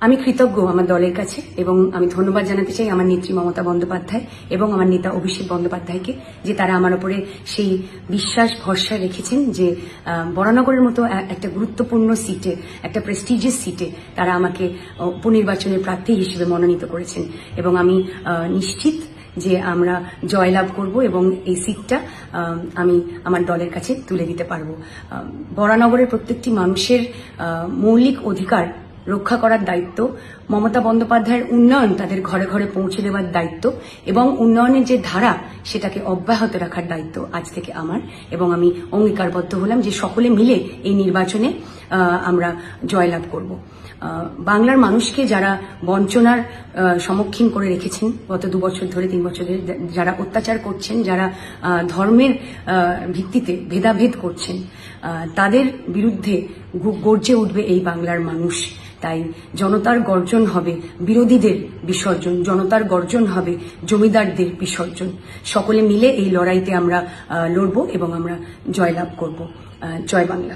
আমি কৃতজ্ঞ আমার দলের কাছে এবং আমি ধন্যবাদ জানাতে চাই আমার নেত্রী মমতা বন্দ্যোপাধ্যায় এবং আমার নেতা অভিষেক বন্দ্যোপাধ্যায়কে যে তারা আমার উপরে সেই বিশ্বাস ভরসা রেখেছেন যে বরানগরের মতো একটা গুরুত্বপূর্ণ সিটে, একটা প্রেস্টিজিয়াস সিটে তারা আমাকে উপনির্বাচনের প্রার্থী হিসেবে মনোনীত করেছেন এবং আমি নিশ্চিত যে আমরা জয়লাভ করব এবং এই সিটটা আমি আমার দলের কাছে তুলে দিতে পারবো। বরানগরের প্রত্যেকটি মানুষের মৌলিক অধিকার রক্ষা করার দায়িত্ব, মমতা বন্দ্যোপাধ্যায়ের উন্নয়ন তাদের ঘরে ঘরে পৌঁছে দেওয়ার দায়িত্ব এবং উন্নয়নের যে ধারা সেটাকে অব্যাহত রাখার দায়িত্ব আজ থেকে আমার, এবং আমি অঙ্গীকারবদ্ধ হলাম যে সকলে মিলে এই নির্বাচনে আমরা জয়লাভ করব। বাংলার মানুষকে যারা বঞ্চনার সম্মুখীন করে রেখেছেন গত 2 বছর ধরে 3 বছর ধরে, যারা অত্যাচার করছেন, যারা ধর্মের ভিত্তিতে ভেদাভেদ করছেন, তাদের বিরুদ্ধে গর্জে উঠবে এই বাংলার মানুষ। তাই জনতার গর্জন হবে বিরোধীদের বিসর্জন, জনতার গর্জন হবে জমিদারদের বিসর্জন। সকলে মিলে এই লড়াইতে আমরা লড়ব এবং আমরা জয়লাভ করব। জয় বাংলা।